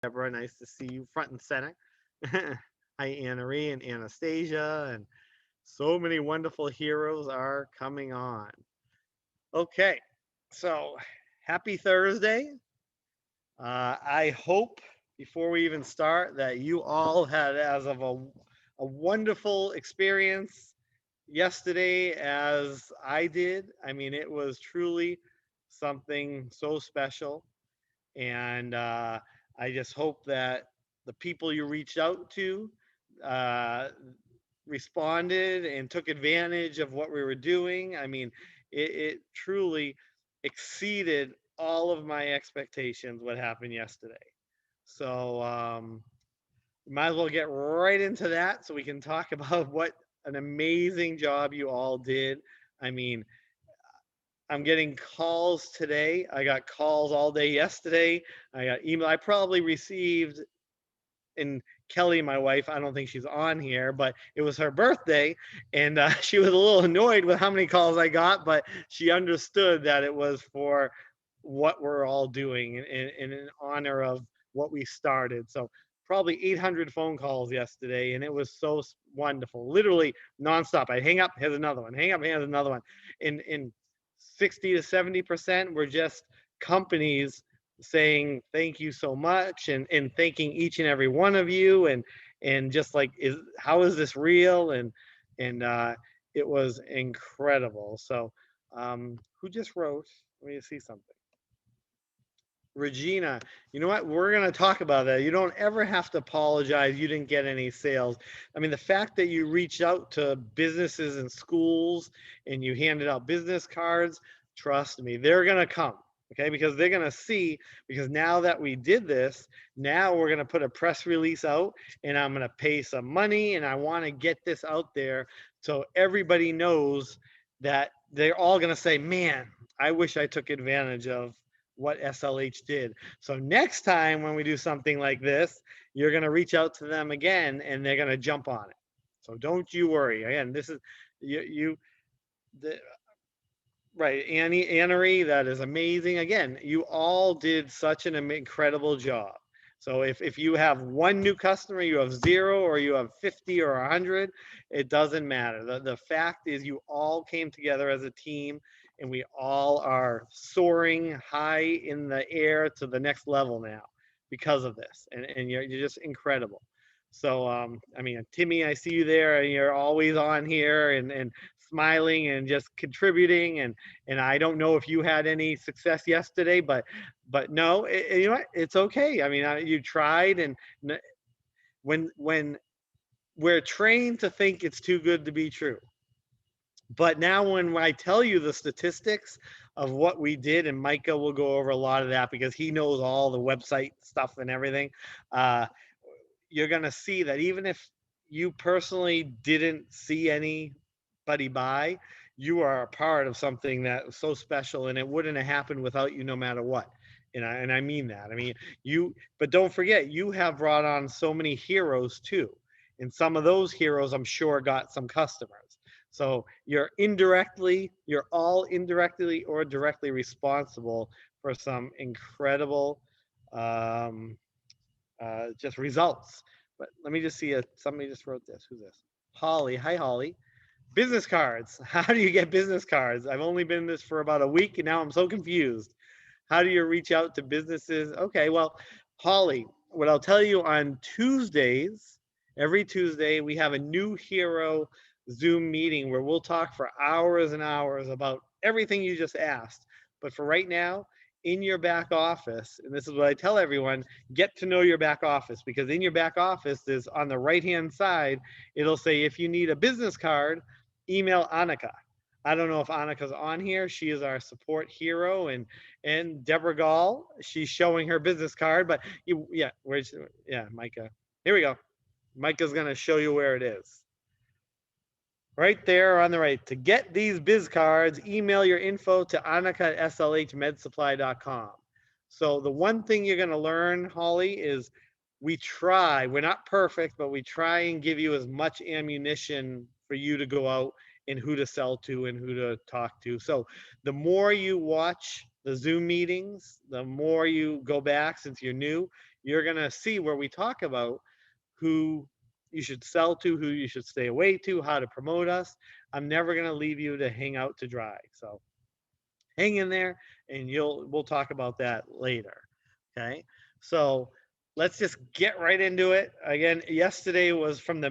Deborah, nice to see you front and center. Hi, Anna Marie and Anastasia, and so many wonderful heroes are coming on. Okay, so happy Thursday. I hope before we even start that you all had as of a wonderful experience yesterday as I did. I mean, it was truly something so special. And I just hope that the people you reached out to uh, responded and took advantage of what we were doing. I mean, it truly exceeded all of my expectations what happened yesterday. So might as well get right into that so we can talk about what an amazing job you all did. I mean, I'm getting calls today. I got calls all day yesterday. I got email. I probably received, and Kelly, my wife, I don't think she's on here, but it was her birthday, and she was a little annoyed with how many calls I got, but she understood that it was for what we're all doing in honor of what we started. So probably 800 phone calls yesterday, and it was so wonderful, literally nonstop. I hang up, here's another one, hang up, here's another one. In 60 to 70% were just companies saying thank you so much and thanking each and every one of you and just like is how is this real and it was incredible. So who just wrote, let me see something. Regina, you know what? We're going to talk about that. You don't ever have to apologize. You didn't get any sales. I mean, the fact that you reached out to businesses and schools and you handed out business cards, trust me, they're going to come. Okay, because they're going to see, because now that we did this, now we're going to put a press release out and I'm going to pay some money and I want to get this out there so everybody knows that they're all going to say, man, I wish I took advantage of what SLH did. So next time when we do something like this, you're going to reach out to them again and they're going to jump on it. So don't you worry. Again, this is you the, right, Annie Annery, that is amazing. Again, you all did such an incredible job. So if you have one new customer, you have zero, or you have 50 or 100, it doesn't matter. The fact is you all came together as a team and we all are soaring high in the air to the next level now because of this. And you're just incredible. So, I mean, Timmy, I see you there and you're always on here and smiling and just contributing. And I don't know if you had any success yesterday, but no, you know what? It's okay. I mean, you tried, and when we're trained to think it's too good to be true, but now when I tell you the statistics of what we did, and Micah will go over a lot of that because he knows all the website stuff and everything, uh, you're gonna see that even if you personally didn't see anybody buy, you are a part of something that was so special, and it wouldn't have happened without you, no matter what. And I mean that. I mean you, but don't forget, you have brought on so many heroes too, and some of those heroes, I'm sure, got some customers. So you're all indirectly or directly responsible for some incredible um, just results. But let me just see. Somebody just wrote this. Who's this? Holly. Hi, Holly. Business cards. How do you get business cards? I've only been in this for about a week and now I'm so confused. How do you reach out to businesses? Okay, well, Holly, what I'll tell you on Tuesdays, every Tuesday, we have a new hero Zoom meeting where we'll talk for hours and hours about everything you just asked. But for right now, in your back office, and this is what I tell everyone, get to know your back office, because in your back office is on the right hand side, it'll say if you need a business card, email Annika. I don't know if Annika's on here. She is our support hero, and Deborah Gall, she's showing her business card. But yeah, where's yeah, Micah? Here we go. Micah's gonna show you where it is. Right there on the right. To get these biz cards, email your info to Annika at slhmedsupply.com. So the one thing you're going to learn, Holly, is we're not perfect, but we try and give you as much ammunition for you to go out and who to sell to and who to talk to. So the more you watch the Zoom meetings, the more you go back, since you're new, you're going to see where we talk about who you should sell to, who you should stay away to, how to promote us. I'm never going to leave you to hang out to dry. So hang in there, and we'll talk about that later. Okay. So let's just get right into it. Again, yesterday was from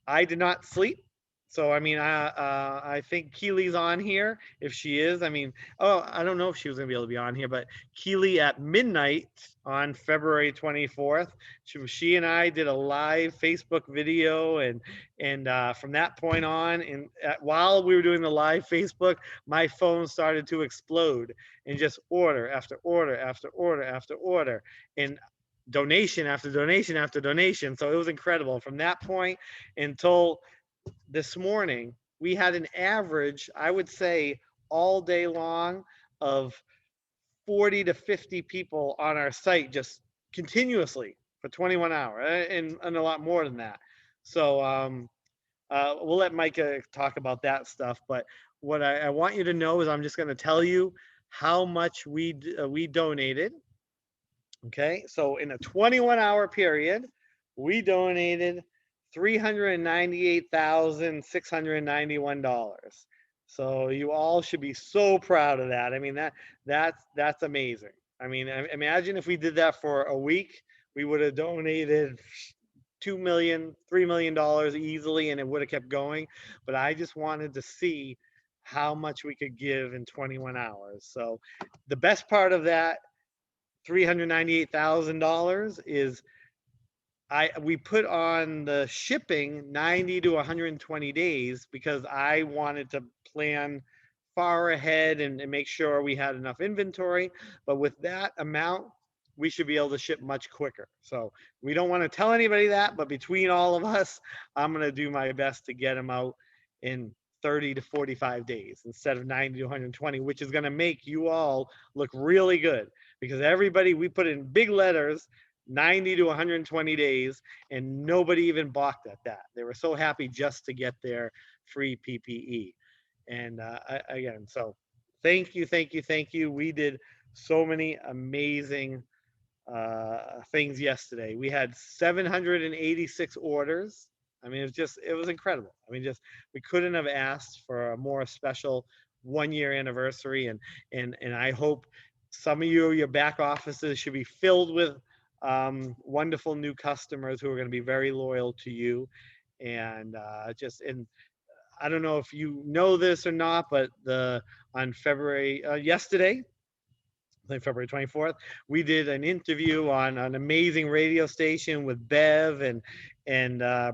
I did not sleep. So I mean, I think Keely's on here. If she is, I mean, oh, I don't know if she was gonna be able to be on here, but Keely at midnight on February 24th, she and I did a live Facebook video, and from that point on, and while we were doing the live Facebook, my phone started to explode, and just order after order after order after order, and donation after donation after donation. So it was incredible. From that point until this morning, we had an average, I would say, all day long of 40 to 50 people on our site just continuously for 21 hours, and a lot more than that. So we'll let Micah talk about that stuff. But what I want you to know is I'm just going to tell you how much we donated. Okay, so in a 21-hour period, we donated $398,691. So you all should be so proud of that. I mean, that's amazing. I mean, imagine if we did that for a week, we would have donated $2 million, $3 million easily, and it would have kept going. But I just wanted to see how much we could give in 21 hours. So the best part of that $398,000 is we put on the shipping 90 to 120 days because I wanted to plan far ahead and make sure we had enough inventory. But with that amount, we should be able to ship much quicker. So we don't want to tell anybody that, but between all of us, I'm going to do my best to get them out in 30 to 45 days instead of 90 to 120, which is going to make you all look really good, because everybody, we put in big letters 90 to 120 days, and nobody even balked at that. They were so happy just to get their free PPE. And again, so thank you, thank you, thank you. We did so many amazing things yesterday. We had 786 orders. I mean, it was incredible. I mean, we couldn't have asked for a more special 1-year anniversary. And I hope some of your back offices should be filled with wonderful new customers who are going to be very loyal to you. And and I don't know if you know this or not, but on yesterday, February 24th, we did an interview on an amazing radio station with Bev and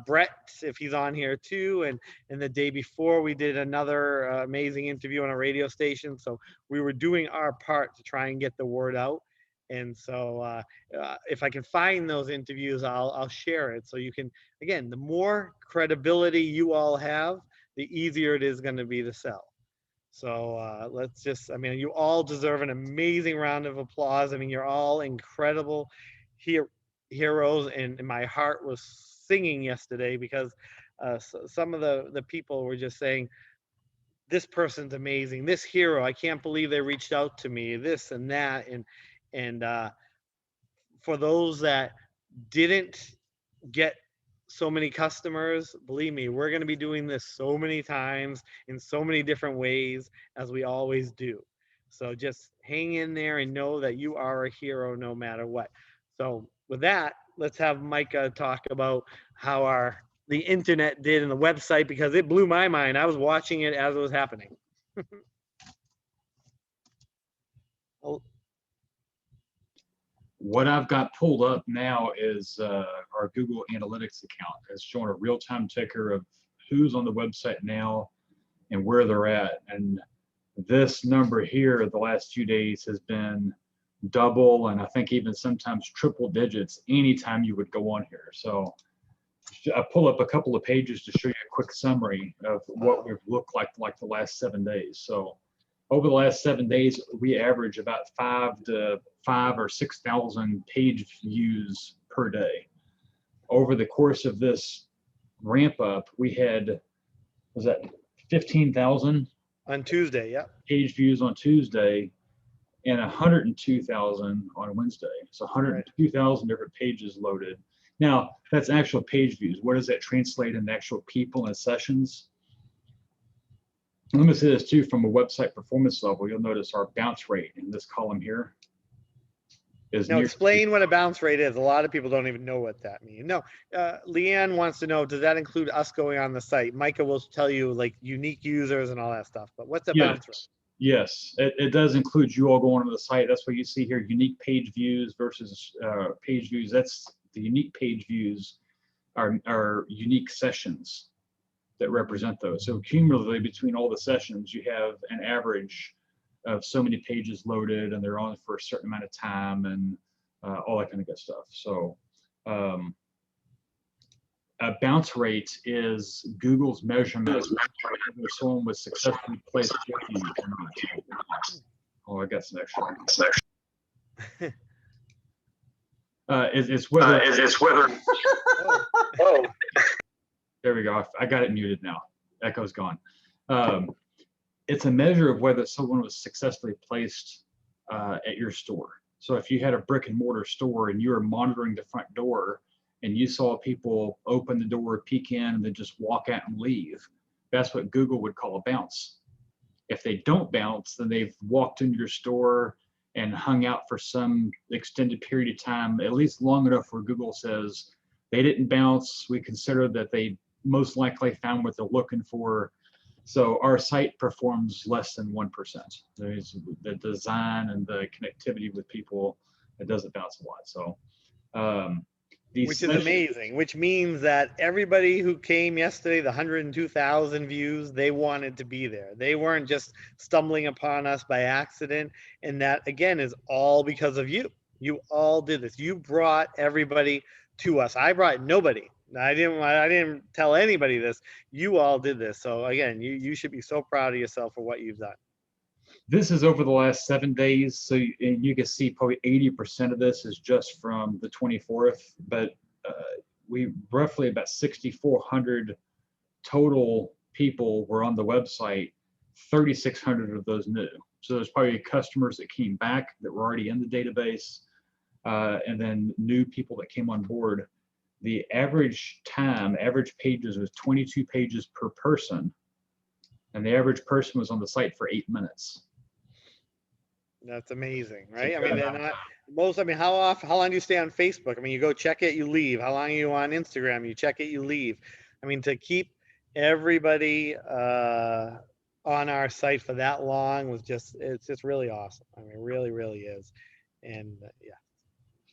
Brett, if he's on here too. And the day before, we did another amazing interview on a radio station. So we were doing our part to try and get the word out. And so if I can find those interviews, I'll share it. So you can, again, the more credibility you all have, the easier it is going to be to sell. So I mean, you all deserve an amazing round of applause. I mean, you're all incredible heroes, and my heart was singing yesterday because some of the people were just saying, this person's amazing, this hero, I can't believe they reached out to me, this and that. And for those that didn't get so many customers, believe me, we're going to be doing this so many times in so many different ways, as we always do. So just hang in there and know that you are a hero no matter what. So with that, let's have Micah talk about how the internet did and the website, because it blew my mind. I was watching it as it was happening. What I've got pulled up now is our Google Analytics account. It's showing a real-time ticker of who's on the website now and where they're at. And this number here the last few days has been double, and I think even sometimes triple digits anytime you would go on here. So I pull up a couple of pages to show you a quick summary of what we've looked like the last 7 days. So over the last 7 days, we average about 5 or 6,000 page views per day. Over the course of this ramp up, we had, was that 15,000? On Tuesday, yeah. Page views on Tuesday. and 102,000 on Wednesday. So 102,000 different pages loaded. Now, that's actual page views. What does that translate into actual people and sessions? Let me say this too, from a website performance level, you'll notice our bounce rate in this column here is Now near. explain what a bounce rate is. A lot of people don't even know what that means. No, Leanne wants to know, does that include us going on the site? Micah will tell you like unique users and all that stuff, but what's a bounce rate? Yes, it does include you all going to the site. That's what you see here, unique page views versus page views. That's the unique page views are unique sessions that represent those. So cumulatively between all the sessions, you have an average of so many pages loaded, and they're on for a certain amount of time, and all that kind of good stuff. So a bounce rate is Google's measurement of whether someone was successfully placed with you or not. Oh, I got some extra. It's whether. Oh. There we go. I got it muted now. Echo's gone. It's a measure of whether someone was successfully placed at your store. So if you had a brick and mortar store and you were monitoring the front door and you saw people open the door, peek in, and then just walk out and leave, that's what Google would call a bounce. If they don't bounce, then they've walked into your store and hung out for some extended period of time, at least long enough where Google says they didn't bounce. We consider that they most likely found what they're looking for. So our site performs less than 1%. There's the design and the connectivity with people, it doesn't bounce a lot. So which is amazing, which means that everybody who came yesterday, the 102,000 views, they wanted to be there. They weren't just stumbling upon us by accident. And that, again, is all because of you. You all did this. You brought everybody to us. I brought nobody. I didn't tell anybody this. You all did this. So again, you should be so proud of yourself for what you've done. This is over the last 7 days, so you can see probably 80% of this is just from the 24th, but we roughly about 6,400 total people were on the website, 3,600 of those new. So there's probably customers that came back that were already in the database, and then new people that came on board. The average pages was 22 pages per person, and the average person was on the site for 8 minutes. That's amazing, right? I mean, how long do you stay on Facebook? I mean, you go check it, you leave. How long are you on Instagram? You check it, you leave. I mean, to keep everybody on our site for that long it's just really awesome. I mean, it really, really is. And yeah.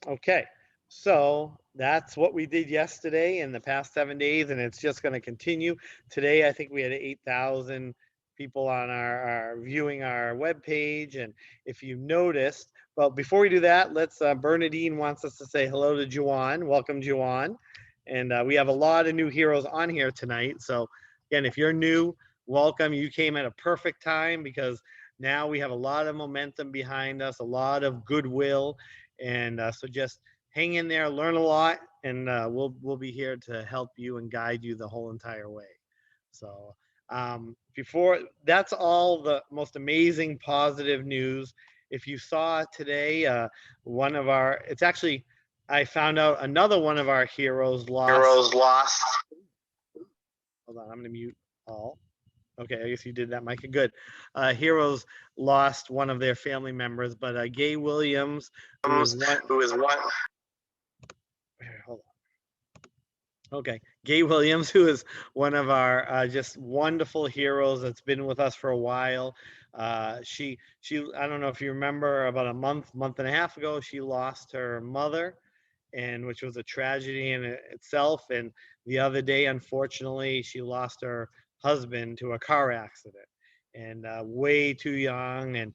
Okay. So that's what we did yesterday in the past 7 days, and it's just going to continue. Today, I think we had 8,000 people on our viewing our web page. And if you noticed, well, before we do that, let's Bernadine wants us to say hello to Juwan. Welcome, Juwan. And we have a lot of new heroes on here tonight. So again, if you're new, welcome. You came at a perfect time because now we have a lot of momentum behind us, a lot of goodwill. And so just hang in there, learn a lot, and we'll be here to help you and guide you the whole entire way. So before, that's all the most amazing positive news. If you saw today, it's actually, I found out another one of our heroes lost. Hold on, I'm gonna mute all. Okay, I guess you did that, Micah. Good. Heroes lost one of their family members, but Gay Williams, who is what? Hold on. Okay, Gay Williams, who is one of our just wonderful heroes that's been with us for a while. She, I don't know if you remember, about a month and a half ago, she lost her mother, and which was a tragedy in itself. And the other day, unfortunately, she lost her husband to a car accident, and way too young. And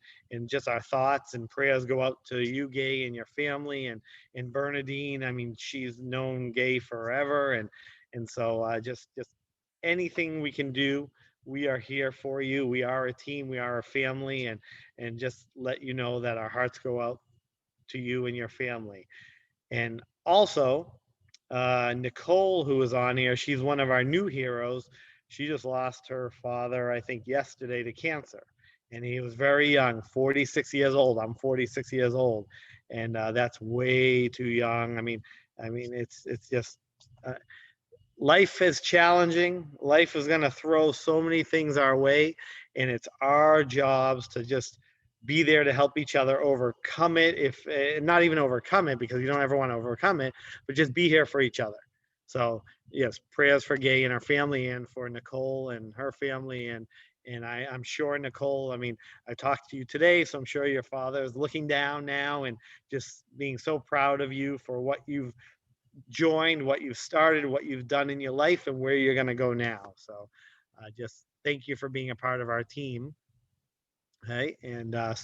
just our thoughts and prayers go out to you, Gay, and your family, and Bernadine. I mean, she's known Gay forever, and so just anything we can do, we are here for you. We are a team, we are a family, and just let you know that our hearts go out to you and your family. And also Nicole, who is on here, she's one of our new heroes. She just lost her father, I think, yesterday to cancer. and he was very young, 46 years old. I'm 46 years old, and that's way too young. I mean, it's just uh, life is challenging. Life is going to throw so many things our way, and it's our jobs to just be there to help each other overcome it. If not even overcome it, because you don't ever want to overcome it, but just be here for each other. So yes, prayers for Gay and her family, and for Nicole and her family, and I'm sure Nicole. I mean, I talked to you today, so I'm sure your father is looking down now and just being so proud of you for what you've joined, what you've started, what you've done in your life, and where you're going to go now. So just thank you for being a part of our team. Okay. And I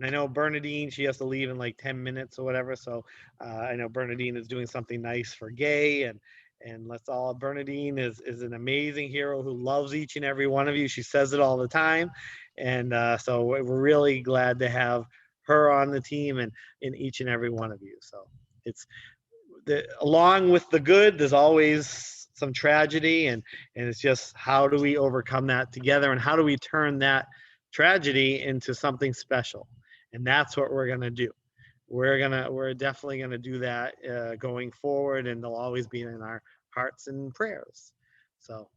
know Bernadine, she has to leave in like 10 minutes or whatever. So I know Bernadine is doing something nice for Gay, and let's all, Bernadine is an amazing hero who loves each and every one of you. She says it all the time. And so we're really glad to have her on the team, and in each and every one of you. So it's, along with the good, there's always some tragedy, and it's just how do we overcome that together, and how do we turn that tragedy into something special, and that's what we're gonna do. We're definitely gonna do that going forward, and they'll always be in our hearts and prayers. So,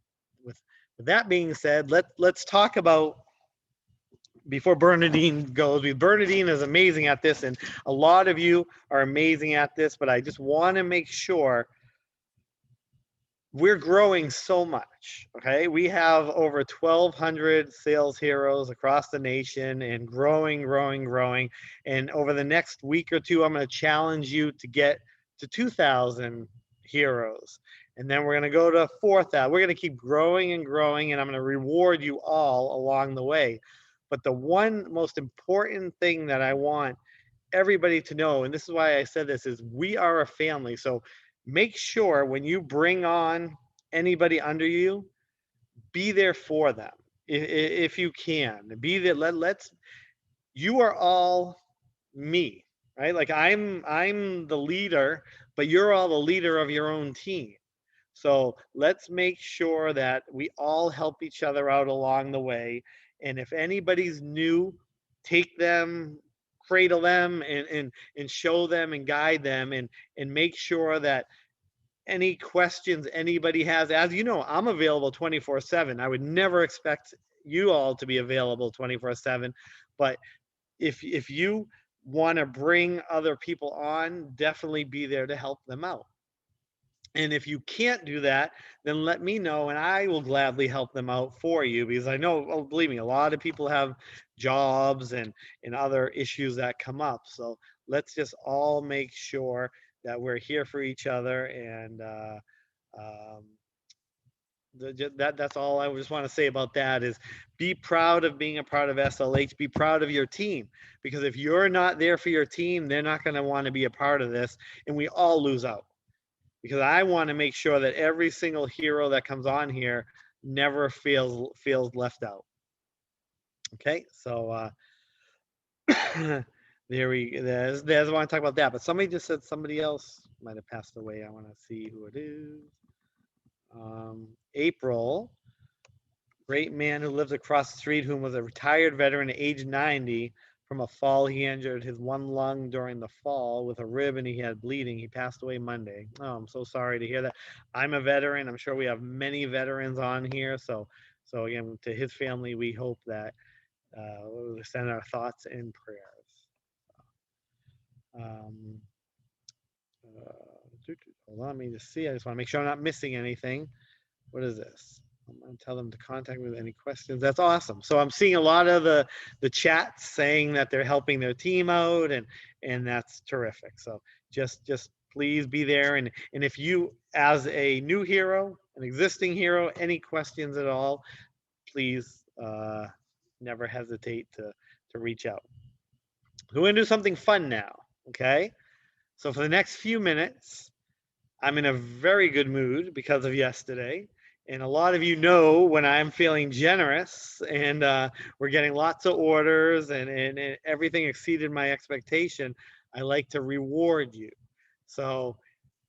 with with that being said, let's talk about, before Bernadine goes. Bernadine is amazing at this, and a lot of you are amazing at this, but I just want to make sure we're growing so much. Okay. We have over 1,200 sales heroes across the nation, and growing, growing, growing. And over the next week or two, I'm going to challenge you to get to 2,000 heroes. And then we're going to go to 4,000. We're going to keep growing and growing, and I'm going to reward you all along the way. But the one most important thing that I want everybody to know, and this is why I said this, is we are a family. So make sure when you bring on anybody under you, be there for them. If you can, be there. Let's, you are all me, right? Like I'm the leader, but you're all the leader of your own team. So let's make sure that we all help each other out along the way. And if anybody's new, take them, cradle them, and show them and guide them, and make sure that any questions anybody has, as you know, I'm available 24/7. I would never expect you all to be available 24/7, but if you want to bring other people on, definitely be there to help them out. And if you can't do that, then let me know, and I will gladly help them out for you, because I know, oh, believe me, a lot of people have jobs and other issues that come up. So let's just all make sure that we're here for each other. And um, that's all I just want to say about that is, be proud of being a part of SLH. Be proud of your team, because if you're not there for your team, they're not going to want to be a part of this, and we all lose out, because I want to make sure that every single hero that comes on here never feels left out. Okay, so there's I want to talk about that. But somebody just said somebody else might have passed away. I want to see who it is. April, great man who lives across the street, whom was a retired veteran at age 90 from a fall. He injured his one lung during the fall with a rib, and he had bleeding. He passed away Monday. Oh, I'm so sorry to hear that. I'm a veteran. I'm sure we have many veterans on here. So again, to his family, we hope that we send our thoughts and prayers. Um, Hold on, let me just see. I just want to make sure I'm not missing anything. What is this? I'm going to tell them to contact me with any questions. That's awesome. So I'm seeing a lot of the chats saying that they're helping their team out, and that's terrific. So just please be there. And if you, as a new hero, an existing hero, any questions at all, please never hesitate to reach out. We're going to do something fun now. Okay. So for the next few minutes, I'm in a very good mood because of yesterday. And a lot of you know when I'm feeling generous, and we're getting lots of orders, and everything exceeded my expectation, I like to reward you. So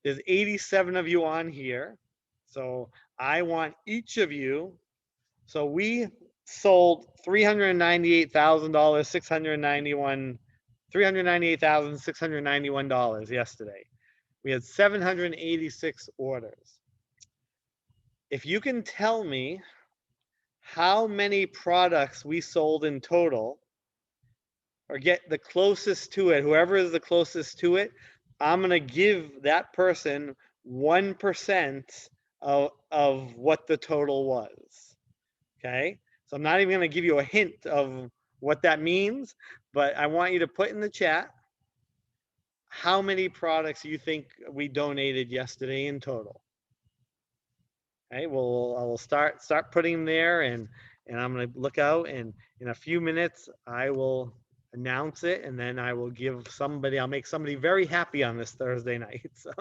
there's 87 of you on here. So I want each of you. So we sold $398,691 yesterday. We had 786 orders. If you can tell me how many products we sold in total, or get the closest to it, whoever is the closest to it, I'm going to give that person 1% of what the total was. Okay. So I'm not even going to give you a hint of what that means, but I want you to put in the chat how many products you think we donated yesterday in total. Okay, well, I will start putting them there, and I'm going to look out, and in a few minutes I will announce it, and then I will give somebody, I'll make somebody very happy on this Thursday night. So.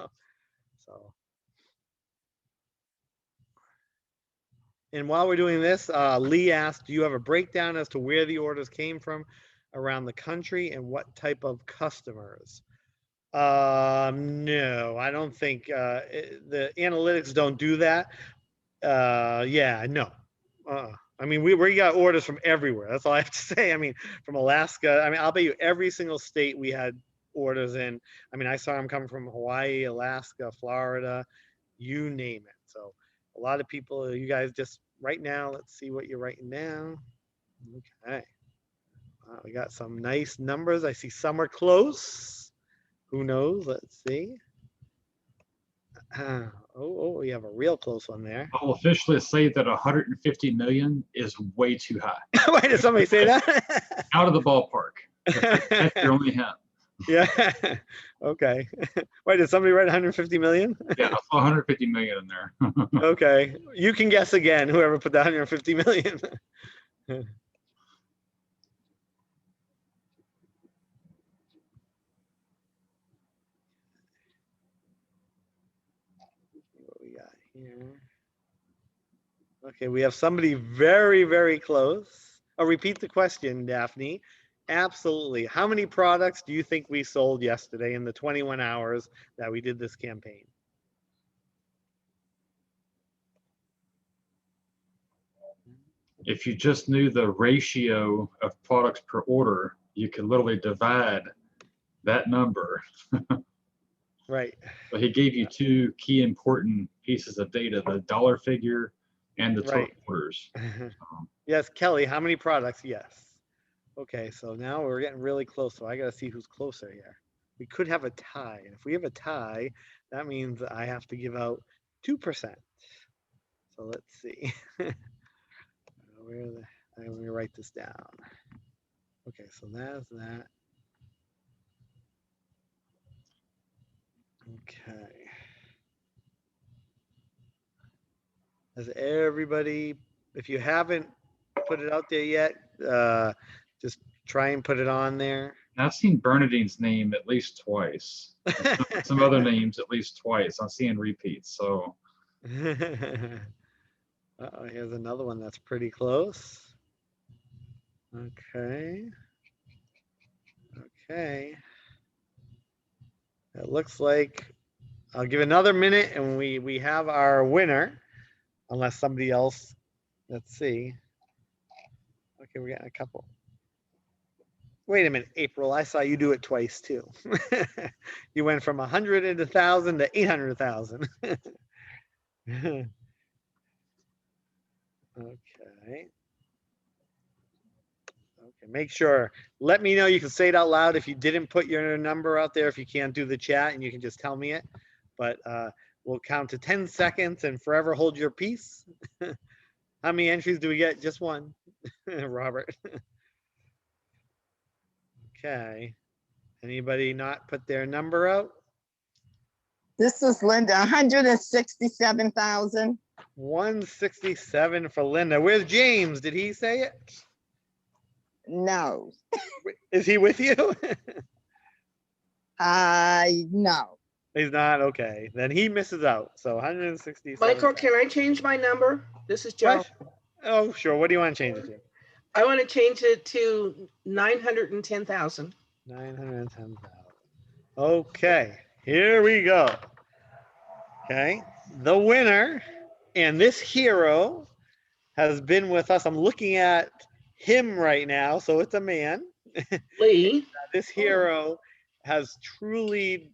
And while we're doing this, Lee asked, do you have a breakdown as to where the orders came from around the country and what type of customers? No, I don't think the analytics don't do that. Yeah, no. I mean, we got orders from everywhere. That's all I have to say. I mean, from Alaska. I mean, I'll bet you every single state we had orders in. I mean, I saw them coming from Hawaii, Alaska, Florida, you name it. So a lot of people, you guys just right now, let's see what you're writing down. Okay. We got some nice numbers. I see some are close. Who knows? Let's see. Oh, we have a real close one there. I'll officially say that 150 million is way too high. Why did somebody say that? Out of the ballpark. That's your only hint. Yeah. Okay. Wait, did somebody write 150 million? Yeah, I saw 150 million in there. Okay. You can guess again, whoever put the 150 million. What we got here? Okay, we have somebody very, very close. I'll repeat the question, Daphne. Absolutely. How many products do you think we sold yesterday in the 21 hours that we did this campaign? If you just knew the ratio of products per order, you could literally divide that number. Right. But he gave you two key important pieces of data, the dollar figure and the total orders. Yes, Kelly, how many products? Yes. Okay, so now we're getting really close. So I got to see who's closer here. We could have a tie. And if we have a tie, that means I have to give out 2%. So let's see. Let me write this down. Okay, so that's that. Okay. Has everybody, if you haven't put it out there yet, just try and put it on there. I've seen Bernadine's name at least twice. Some other names at least twice. I'm seeing repeats. So. Uh-oh, here's another one that's pretty close. Okay. Okay. It looks like I'll give another minute and we have our winner, unless somebody else, let's see. Okay, we got a couple. Wait a minute, April, I saw you do it twice too. You went from 100 and 1,000 to 800,000. Okay. Okay, make sure, let me know, you can say it out loud if you didn't put your number out there, if you can't do the chat, and you can just tell me it. But we'll count to 10 seconds and forever hold your peace. How many entries do we get? Just one. Robert. Okay. Anybody not put their number out? This is Linda, 167,000. 167 for Linda. Where's James? Did he say it? No. Is he with you? No. He's not? Okay. Then he misses out. So 167. Michael, can I change my number? This is Joe. Oh, sure. What do you want to change it to? I want to change it to 910,000. 910,000. Okay. Here we go. Okay. The winner and this hero has been with us. I'm looking at him right now, so it's a man. Lee. This hero has truly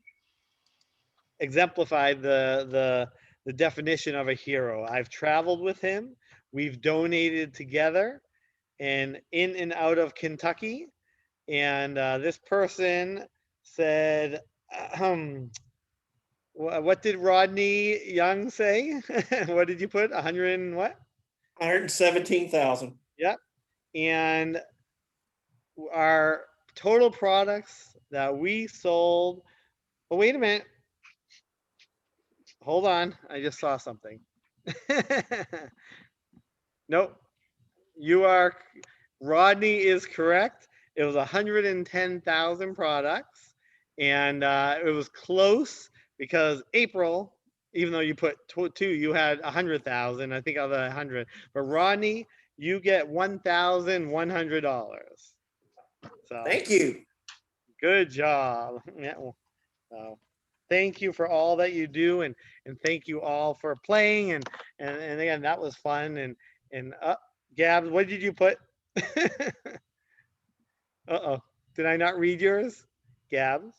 exemplified the definition of a hero. I've traveled with him. We've donated together and in and out of Kentucky. And this person said, what did Rodney Young say? What did you put? 100 and what? 117,000. Yep. And our total products that we sold. Oh, wait a minute. Hold on. I just saw something. Nope. Rodney is correct. It was 110,000 products. And it was close because April, even though you put two, you had 100,000, I think of the 100. But Rodney, you get $1,100. So Thank you. good job. Yeah. So thank you for all that you do, and thank you all for playing, and again, that was fun. And Gabs, what did you put? Uh-oh, did I not read yours, Gabs?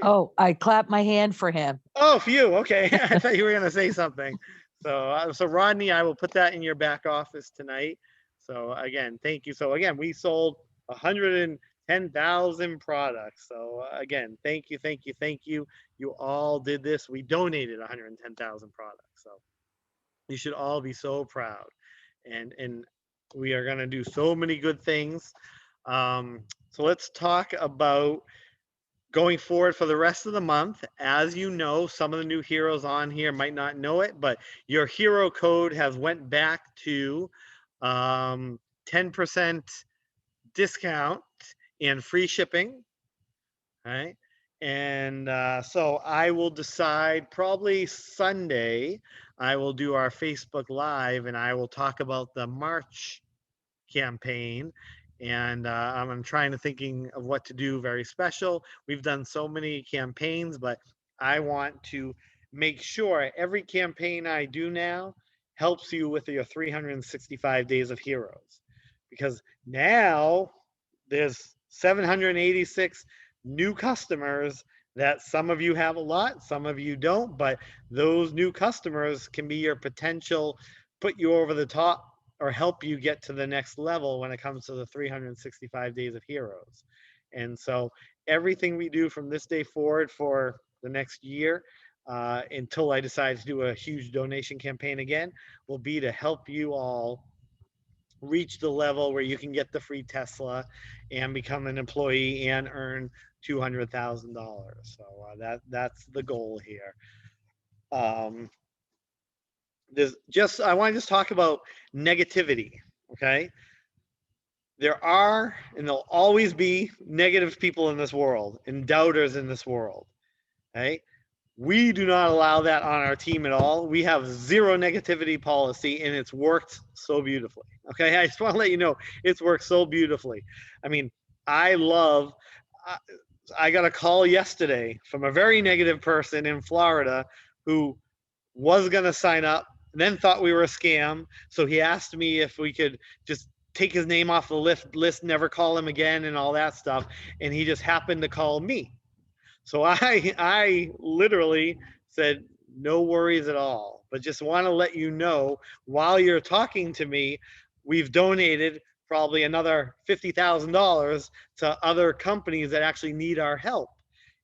Oh, I clapped my hand for him. Oh, for you. Okay. I thought you were going to say something. So Rodney, I will put that in your back office tonight. So again, thank you. So again, we sold 110,000 products. So again, thank you, thank you, thank you. You all did this. We donated 110,000 products. So you should all be so proud. And we are going to do so many good things. So let's talk about going forward for the rest of the month. As you know, some of the new heroes on here might not know it, but your hero code has went back to 10% discount and free shipping. All right. And so I will decide probably Sunday, I will do our Facebook Live and I will talk about the March campaign. And I'm trying to thinking of what to do very special. We've done so many campaigns, but I want to make sure every campaign I do now helps you with your 365 days of heroes. Because now there's 786 new customers that some of you have a lot, some of you don't, but those new customers can be your potential, put you over the top, or help you get to the next level when it comes to the 365 days of heroes. And so everything we do from this day forward for the next year, until I decide to do a huge donation campaign again, will be to help you all reach the level where you can get the free Tesla and become an employee and earn $200,000. So that's the goal here. I want to just talk about negativity, okay? There are, and there'll always be negative people in this world and doubters in this world, okay? We do not allow that on our team at all. We have zero negativity policy and it's worked so beautifully, okay? I just want to let you know, it's worked so beautifully. I mean, I got a call yesterday from a very negative person in Florida who was going to sign up, then thought we were a scam. So he asked me if we could just take his name off the list, never call him again and all that stuff. And he just happened to call me. So I literally said, no worries at all, but just want to let you know while you're talking to me, we've donated probably another $50,000 to other companies that actually need our help.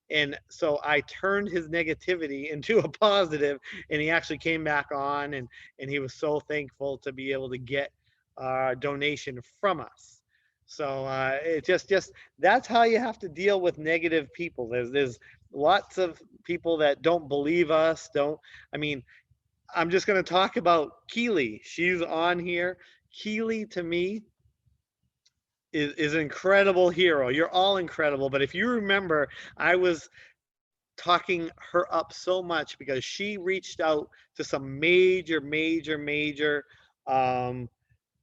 And so I turned his negativity into a positive, and he actually came back on, and he was so thankful to be able to get a donation from us. So it just that's how you have to deal with negative people. There's lots of people that don't believe us. I'm just going to talk about Keely. She's on here. Keely, to me, is an incredible hero. You're all incredible. But if you remember, I was talking her up so much because she reached out to some major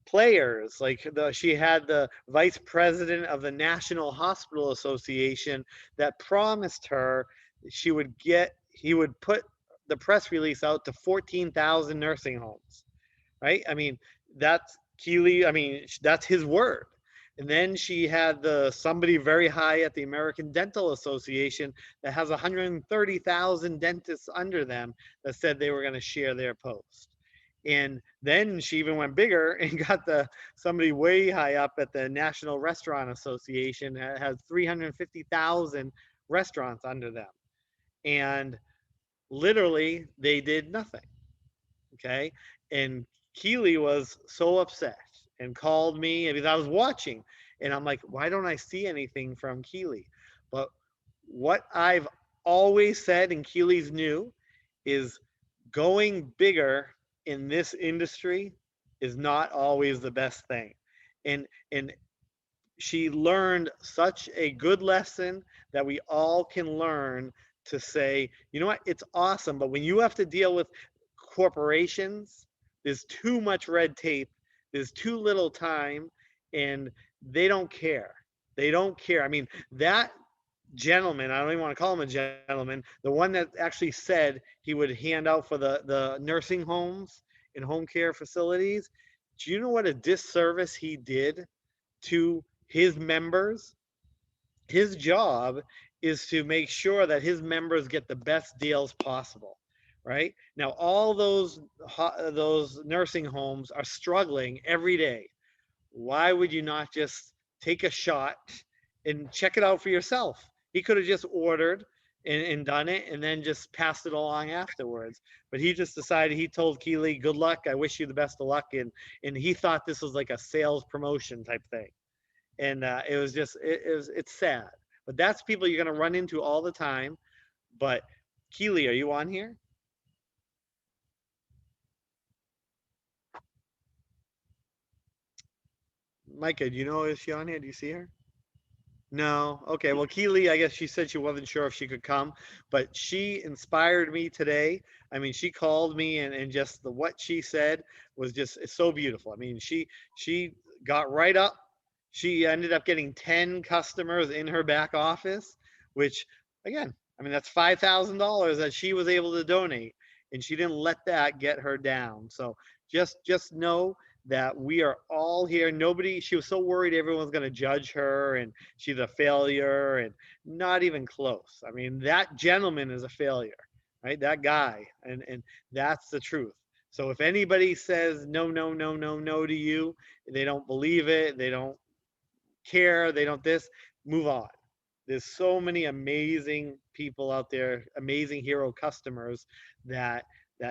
players. Like she had the vice president of the National Hospital Association that promised her he would put the press release out to 14,000 nursing homes. Right? I mean, that's Keely. I mean, that's his word. And then she had somebody very high at the American Dental Association that has 130,000 dentists under them that said they were going to share their post. And then she even went bigger and got somebody way high up at the National Restaurant Association that has 350,000 restaurants under them. And literally they did nothing. Okay. And Keely was so upset and called me because I was watching and I'm like, why don't I see anything from Keely? But what I've always said, and Keely's new, is going bigger in this industry is not always the best thing. And she learned such a good lesson that we all can learn to say, you know what, it's awesome, but when you have to deal with corporations, there's too much red tape, there's too little time, and they don't care. They don't care. I mean, that gentleman, I don't even want to call him a gentleman, the one that actually said he would hand out for the nursing homes and home care facilities, do you know what a disservice he did to his members? His job is to make sure that his members get the best deals possible, right? Now, all those nursing homes are struggling every day. Why would you not just take a shot and check it out for yourself? He could have just ordered and done it and then just passed it along afterwards. But he just decided, he told Keely, good luck. I wish you the best of luck. And he thought this was like a sales promotion type thing. And it was just, it's sad. But that's people you're going to run into all the time. But Keely, are you on here? Micah, do you know, is she on here? Do you see her? No. Okay. Well, Keely, I guess she said she wasn't sure if she could come, but she inspired me today. I mean, she called me and just what she said was just, it's so beautiful. I mean, she got right up. She ended up getting 10 customers in her back office, which again, I mean, that's $5,000 that she was able to donate, and she didn't let that get her down. So just know that we are all here. Nobody, she was so worried everyone's going to judge her and she's a failure, and not even close. I mean, that gentleman is a failure, right? That guy. And that's the truth. So if anybody says no, no, no, no, no to you, they don't believe it, they don't care, they don't this, move on. There's so many amazing people out there, amazing hero customers that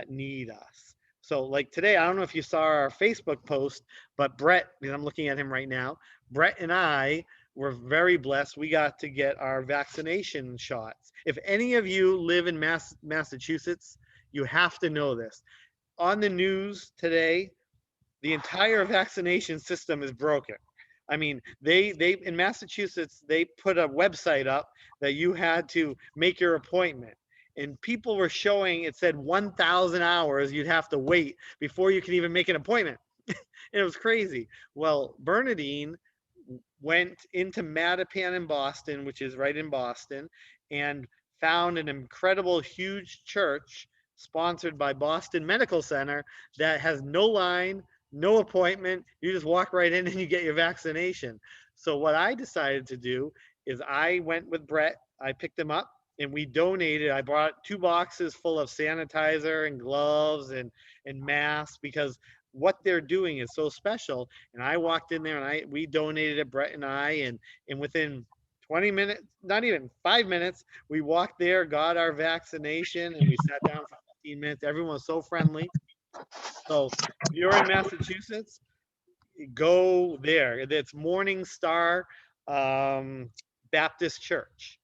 need us. So like today, I don't know if you saw our Facebook post, but Brett, because I'm looking at him right now, Brett and I were very blessed. We got to get our vaccination shots. If any of you live in Massachusetts, you have to know this. On the news today, the entire vaccination system is broken. I mean, they in Massachusetts, they put a website up that you had to make your appointment. And people were showing, it said 1,000 hours you'd have to wait before you can even make an appointment. And it was crazy. Well, Bernadine went into Mattapan in Boston, which is right in Boston, and found an incredible, huge church sponsored by Boston Medical Center that has no line, no appointment. You just walk right in and you get your vaccination. So what I decided to do is I went with Brett. I picked him up and we donated. I brought 2 boxes full of sanitizer and gloves and masks, because what they're doing is so special. And I walked in there and we donated it, Brett and I, and within 20 minutes, not even 5 minutes, we walked there, got our vaccination, and we sat down for 15 minutes. Everyone was so friendly. So if you're in Massachusetts, go there. It's Morning Star Baptist Church,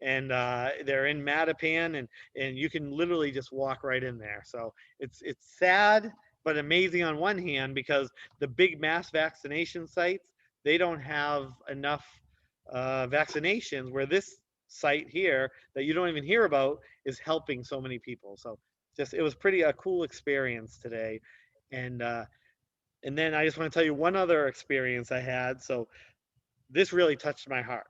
and they're in Mattapan, and you can literally just walk right in there. So it's sad but amazing on one hand, because the big mass vaccination sites, they don't have enough vaccinations, where this site here that you don't even hear about is helping so many people. So just, it was pretty a cool experience today. And then I just want to tell you one other experience I had. So this really touched my heart.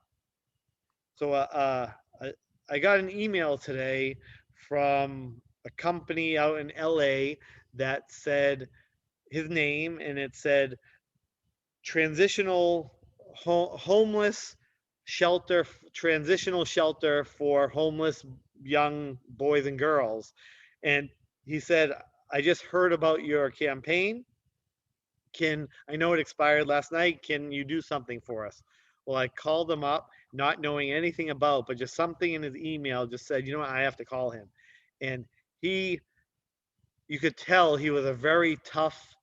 So I got an email today from a company out in LA that said, his name, and it said transitional homeless shelter, transitional shelter for homeless young boys and girls. And he said, I just heard about your campaign. I know it expired last night. Can you do something for us? Well, I called him up, not knowing anything about, but just something in his email just said, you know what, I have to call him. And he, you could tell he was a very tough,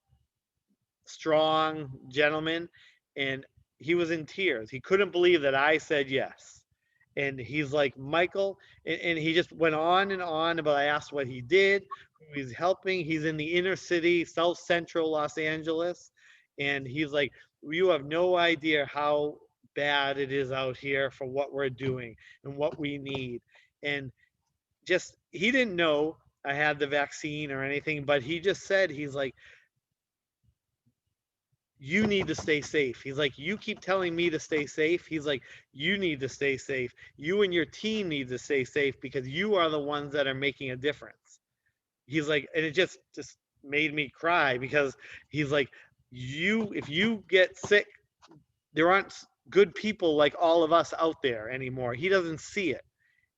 strong gentleman, and he was in tears. He couldn't believe that I said yes. And he's like, Michael, and he just went on and on about, I asked what he did, who he's helping. He's in the inner city, South Central Los Angeles. And he's like, you have no idea how bad it is out here for what we're doing and what we need. And just, he didn't know I had the vaccine or anything, but he just said, he's like, you need to stay safe. He's like, you keep telling me to stay safe. He's like, you need to stay safe. You and your team need to stay safe because you are the ones that are making a difference. He's like, and it just made me cry because he's like, if you get sick, there aren't good people like all of us out there anymore. He doesn't see it.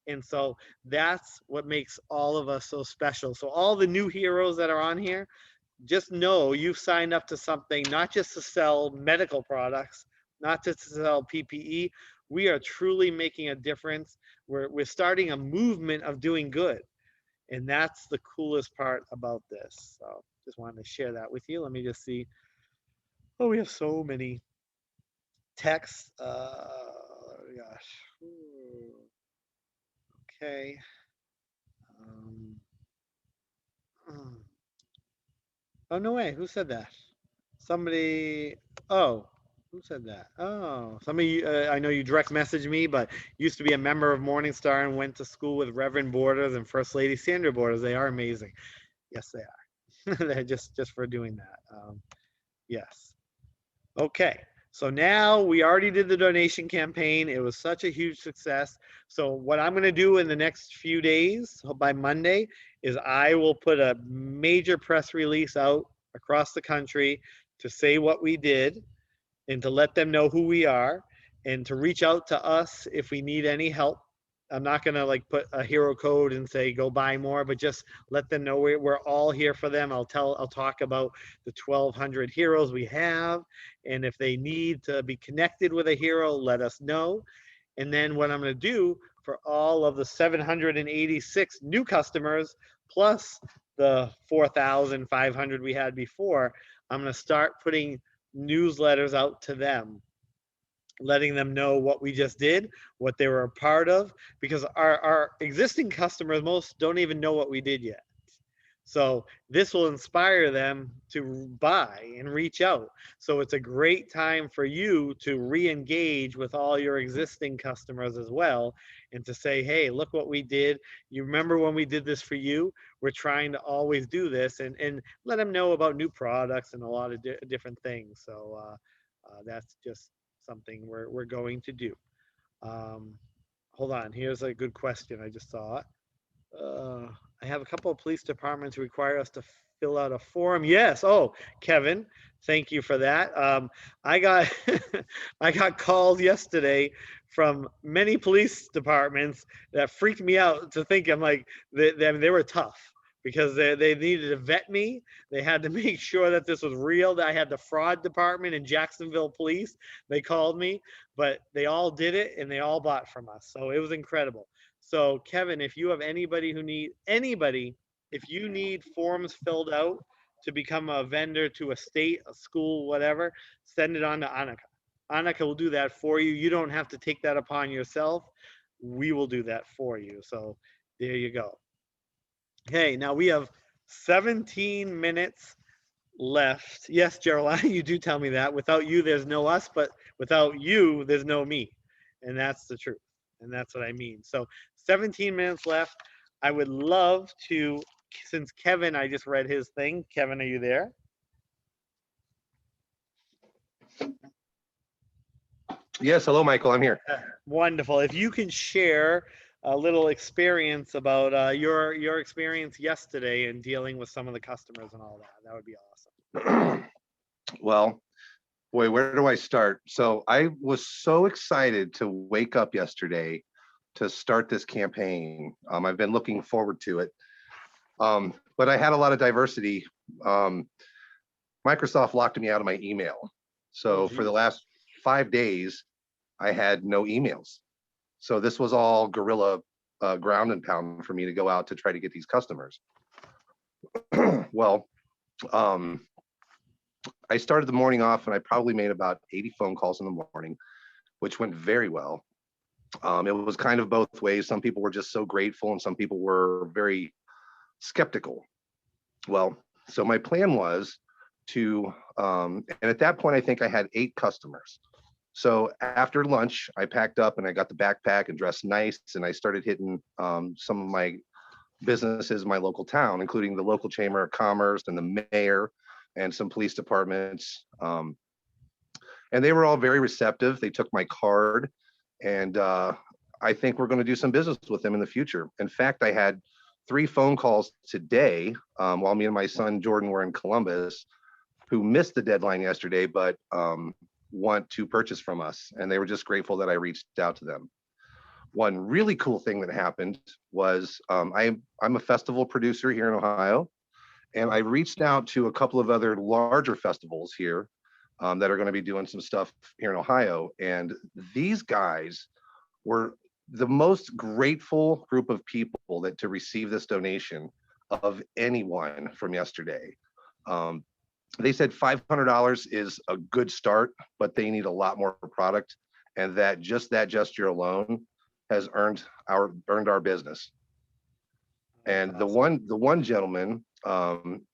And so that's what makes all of us so special. So all the new heroes that are on here, just know you've signed up to something, not just to sell medical products, not just to sell PPE. We are truly making a difference. We're starting a movement of doing good. And that's the coolest part about this. So just wanted to share that with you. Let me just see. Oh, we have so many texts. Gosh. Okay. Um, Oh, no way. Who said that? Somebody. Oh, who said that? Oh, somebody. I know you direct messaged me, but used to be a member of Morningstar and went to school with Reverend Borders and First Lady Sandra Borders. They are amazing. Yes, they are. They're just for doing that. Yes. Okay. So now we already did the donation campaign. It was such a huge success. So what I'm going to do in the next few days, by Monday, is I will put a major press release out across the country to say what we did and to let them know who we are and to reach out to us if we need any help. I'm not going to like put a hero code and say go buy more, but just let them know we're all here for them. I'll talk about the 1,200 heroes we have, and if they need to be connected with a hero, let us know. And then what I'm going to do for all of the 786 new customers plus the 4,500 we had before, I'm going to start putting newsletters out to them, letting them know what we just did, what they were a part of, because our existing customers, most don't even know what we did yet. So this will inspire them to buy and reach out. So it's a great time for you to re-engage with all your existing customers as well, and to say, hey, look what we did. You remember when we did this for you? We're trying to always do this, and let them know about new products and a lot of different things. So that's just something we're going to do. Hold on, here's a good question. I just saw it. I have a couple of police departments who require us to fill out a form. Yes. Oh, Kevin, thank you for that. I got I got called yesterday from many police departments that freaked me out to think I'm like they were tough because they needed to vet me. They had to make sure that this was real. I had the fraud department in Jacksonville Police. They called me, but they all did it and they all bought from us. So it was incredible. So Kevin, if you have anybody, if you need forms filled out to become a vendor to a state, a school, whatever, send it on to Annika. Annika will do that for you. You don't have to take that upon yourself. We will do that for you. So there you go. Okay, now we have 17 minutes left. Yes, Geraldine, you do tell me that. Without you, there's no us, but without you, there's no me. And that's the truth. And that's what I mean. So 17 minutes left. I would love to, since Kevin, I just read his thing. Kevin, are you there? Yes, hello, Michael. I'm here. Wonderful. If you can share a little experience about your experience yesterday in dealing with some of the customers and all that, that would be awesome. Well, boy, where do I start? So I was so excited to wake up yesterday to start this campaign. I've been looking forward to it. But I had a lot of diversity. Microsoft locked me out of my email. So for the last 5 days, I had no emails. So this was all guerrilla ground and pound for me to go out to try to get these customers. Well, I started the morning off and I probably made about 80 phone calls in the morning, which went very well. It was kind of both ways. Some people were just so grateful and some people were very skeptical. Well, so my plan was to, and at that point, I think I had 8 customers. So after lunch, I packed up and I got the backpack and dressed nice. And I started hitting some of my businesses in my local town, including the local chamber of commerce and the mayor and some police departments. And they were all very receptive. They took my card and I think we're going to do some business with them in the future. In fact, I had 3 phone calls today while me and my son Jordan were in Columbus, who missed the deadline yesterday, but want to purchase from us. And they were just grateful that I reached out to them. One really cool thing that happened was I'm a festival producer here in Ohio. And I reached out to a couple of other larger festivals here that are going to be doing some stuff here in Ohio. And these guys were the most grateful group of people that to receive this donation of anyone from yesterday. They said $500 is a good start, but they need a lot more product, and that gesture alone has earned our business. And the one gentleman,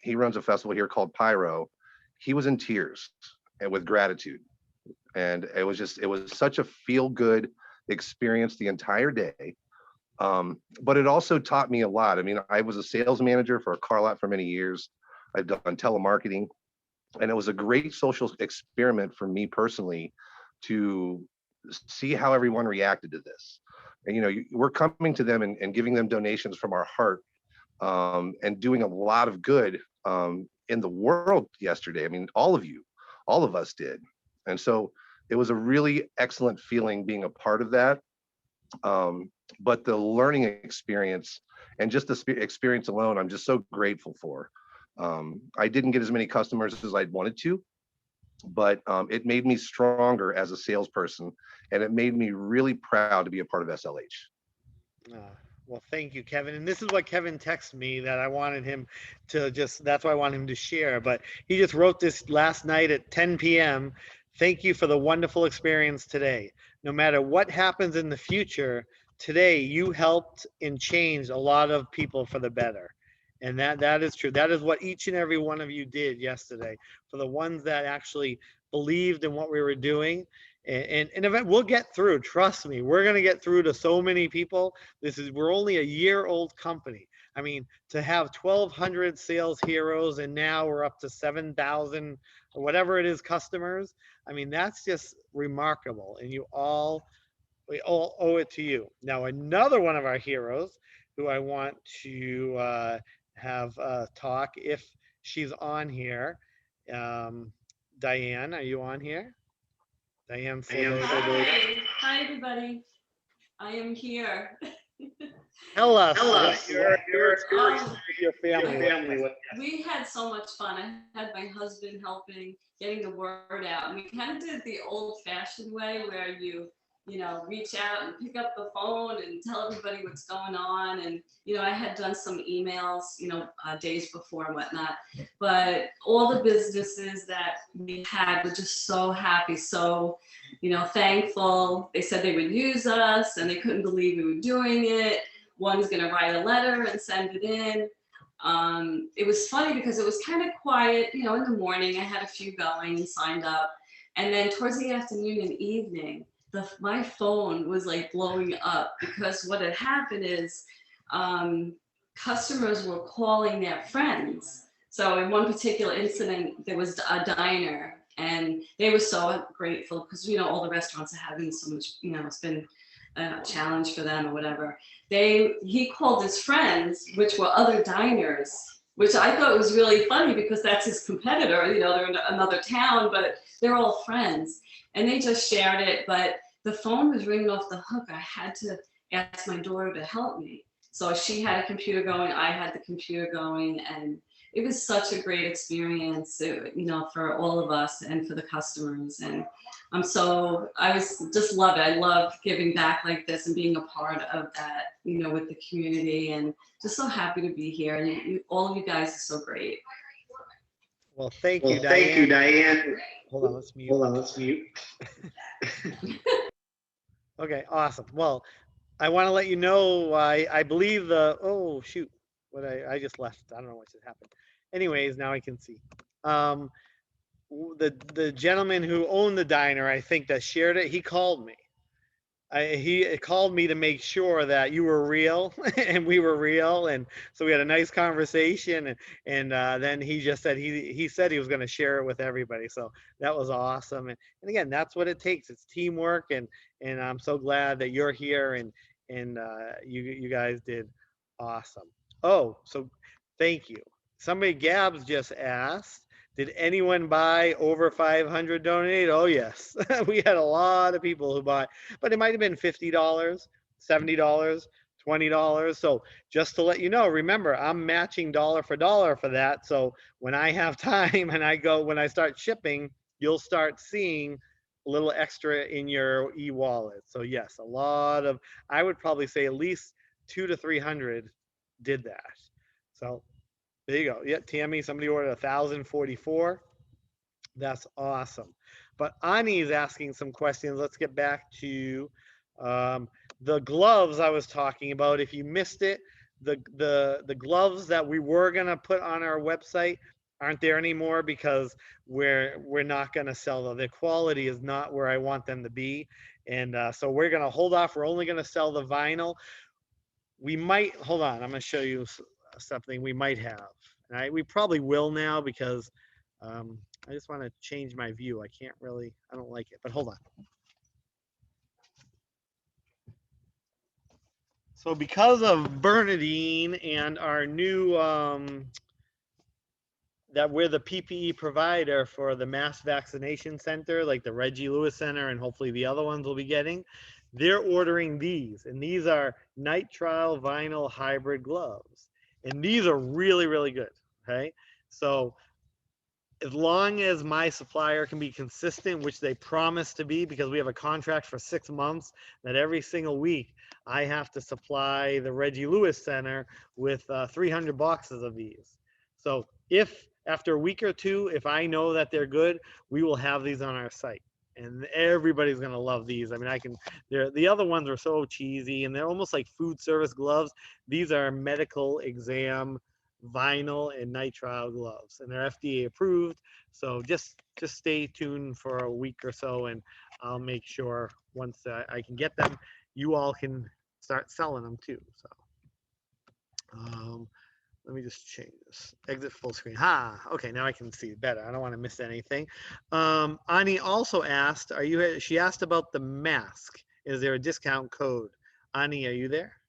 he runs a festival here called Pyro. He was in tears and with gratitude, and it was such a feel good experience the entire day. But it also taught me a lot. I mean, I was a sales manager for a car lot for many years. I've done telemarketing. And it was a great social experiment for me personally to see how everyone reacted to this. And, we're coming to them and giving them donations from our heart and doing a lot of good in the world yesterday. I mean, all of us did. And so it was a really excellent feeling being a part of that. But the learning experience and just the experience alone, I'm just so grateful for. I didn't get as many customers as I'd wanted to, but it made me stronger as a salesperson, and it made me really proud to be a part of SLH. Well, thank you, Kevin. And this is what Kevin texted me that I wanted him to that's why I want him to share. But he just wrote this last night at 10 p.m. Thank you for the wonderful experience today. No matter what happens in the future, today you helped and changed a lot of people for the better. And that is true. That is what each and every one of you did yesterday. For the ones that actually believed in what we were doing. And we'll get through. Trust me, we're going to get through to so many people. We're only a year-old company. I mean, to have 1,200 sales heroes and now we're up to 7,000 or whatever it is customers. I mean, that's just remarkable. And we all owe it to you. Now, another one of our heroes who I want to have talk if she's on here. Diane, are you on here? Diane, Hi, everybody. I am here. Tell us your experience with your family. We had so much fun. I had my husband helping, getting the word out. And we kind of did it the old-fashioned way where you reach out and pick up the phone and tell everybody what's going on. And, I had done some emails, days before and whatnot, but all the businesses that we had were just so happy, so, thankful. They said they would use us and they couldn't believe we were doing it. One's going to write a letter and send it in. It was funny because it was kind of quiet, in the morning. I had a few going and signed up. And then towards the afternoon and evening, my phone was like blowing up because what had happened is customers were calling their friends. So in one particular incident, there was a diner and they were so grateful because, all the restaurants are having so much, it's been a challenge for them or whatever. He called his friends, which were other diners, which I thought was really funny because that's his competitor. You know, they're in another town, but they're all friends. And they just shared it, but the phone was ringing off the hook. I had to ask my daughter to help me. So she had a computer going, I had the computer going, and it was such a great experience, you know, for all of us and for the customers. And I was just love it. I love giving back like this and being a part of that, you know, with the community, and just so happy to be here. And all of you guys are so great. Well, thank you, Well, thank you, Diane. Diane. Hold on, let's mute. Hold on, let's mute. Okay, awesome. Well, I want to let you know, I believe oh shoot, I just left. I don't know what just happened. Anyways, now I can see. The gentleman who owned the diner, I think, that shared it, he called me. He called me to make sure that you were real and we were real, and so we had a nice conversation, and then he just said he said he was going to share it with everybody, so that was awesome. And again, that's what it takes. It's teamwork, and I'm so glad that you're here, and you guys did awesome. Oh, so thank you. Somebody, Gabs, just asked, did anyone buy over 500 donate? Oh yes, we had a lot of people who bought, but it might have been $50, $70, $20. So just to let you know, remember, I'm matching dollar for dollar for that. So when I have time and when I start shipping, you'll start seeing a little extra in your e-wallet. So yes, I would probably say at least 200 to 300 did that. So there you go. Yeah, Tammy, somebody ordered 1,044. That's awesome. But Ani is asking some questions. Let's get back to the gloves I was talking about. If you missed it, the gloves that we were gonna put on our website aren't there anymore because we're not gonna sell them. Their quality is not where I want them to be, and so we're gonna hold off. We're only gonna sell the vinyl. We might hold on. I'm gonna show you something we might have. We probably will now because I just want to change my view. I don't like it, but hold on. So because of Bernadine and our new, that we're the PPE provider for the mass vaccination center, like the Reggie Lewis Center, and hopefully the other ones will be getting, they're ordering these, and these are nitrile vinyl hybrid gloves. And these are really, really good, okay? So as long as my supplier can be consistent, which they promise to be, because we have a contract for 6 months, that every single week I have to supply the Reggie Lewis Center with 300 boxes of these. So if after a week or two, if I know that they're good, we will have these on our site. And everybody's gonna love these. I mean, the other ones are so cheesy, and they're almost like food service gloves. These are medical exam vinyl and nitrile gloves, and they're FDA approved. So just stay tuned for a week or so, and I'll make sure once I can get them, you all can start selling them too. So let me just change this. Exit full screen. Okay, now I can see better. I don't want to miss anything. Ani also asked, she asked about the mask. Is there a discount code? Ani, are you there?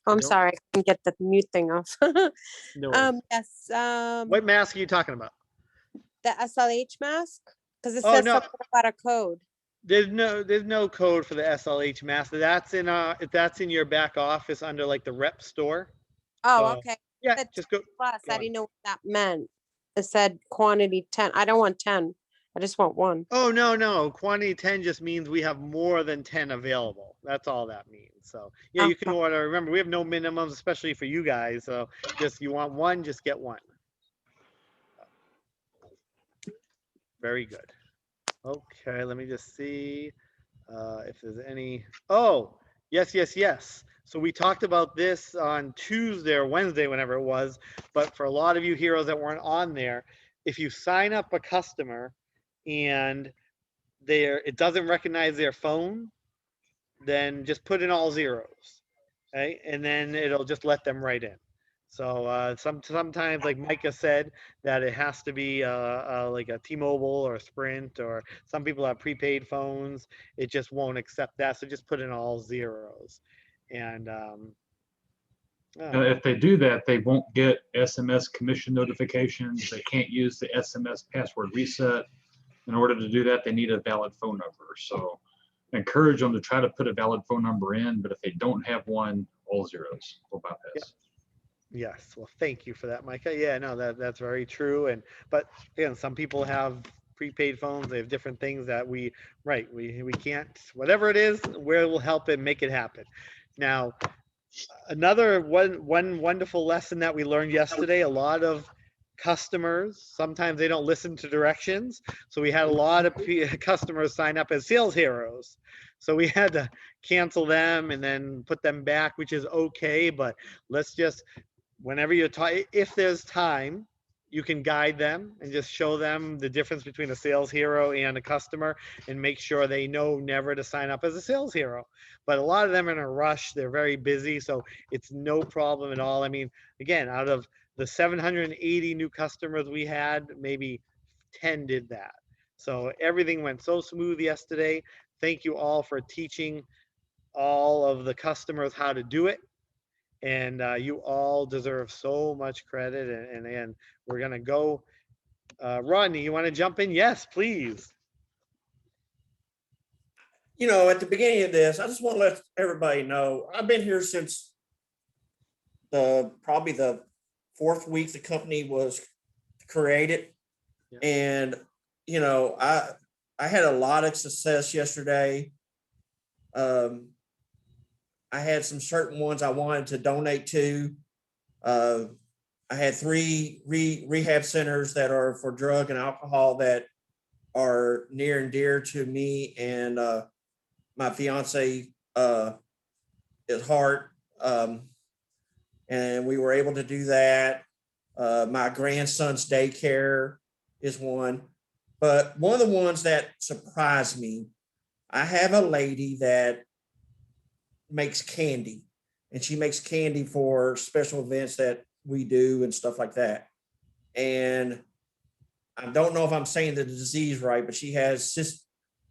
Oh, I'm No. sorry, I couldn't get the mute thing off. No worries. Yes, What mask are you talking about? the SLH mask, because it Oh, says no. something about a code. There's no code for the SLH mask. That's in your back office under like the rep store. Oh, So, okay. yeah, It said just go. 10 plus. go I on. didn't know what that meant. It said quantity 10. I don't want 10. I just want one. Oh, no. Quantity 10 just means we have more than 10 available. That's all that means. So yeah, you can Okay. order. Remember, we have no minimums, especially for you guys. So just you want one, just get one. Very good. Okay, let me just see if there's any. Oh, yes. So we talked about this on Tuesday or Wednesday, whenever it was. But for a lot of you heroes that weren't on there, if you sign up a customer and it doesn't recognize their phone, then just put in all zeros, okay? And then it'll just let them right in. So sometimes, like Micah said, that it has to be like a T-Mobile or Sprint, or some people have prepaid phones. It just won't accept that. So just put in all zeros. And If they do that, they won't get SMS commission notifications. They can't use the SMS password reset. In order to do that, they need a valid phone number. So encourage them to try to put a valid phone number in, but if they don't have one, all zeros will bypass. Yes, well, thank you for that, Micah. Yeah, no, that's very true. And but again, some people have prepaid phones. They have different things that we can't, whatever it is, where will help it make it happen. Now, another one wonderful lesson that we learned yesterday. A lot of customers sometimes they don't listen to directions, so we had a lot of customers sign up as sales heroes. So we had to cancel them and then put them back, which is okay. But let's just whenever you're if there's time, you can guide them and just show them the difference between a sales hero and a customer and make sure they know never to sign up as a sales hero. But a lot of them are in a rush. They're very busy. So it's no problem at all. I mean, again, out of the 780 new customers we had, maybe 10 did that. So everything went so smooth yesterday. Thank you all for teaching all of the customers how to do it. And you all deserve so much credit. And we're gonna go. Rodney, you want to jump in? Yes, please. At the beginning of this, I just want to let everybody know I've been here since probably the 4th week the company was created. Yeah. And I had a lot of success yesterday. I had some certain ones I wanted to donate to. I had 3 rehab centers that are for drug and alcohol that are near and dear to me and my fiance at heart. And we were able to do that. My grandson's daycare is one. But one of the ones that surprised me, I have a lady that makes candy, and she makes candy for special events that we do and stuff like that. And I don't know if I'm saying the disease right, but she has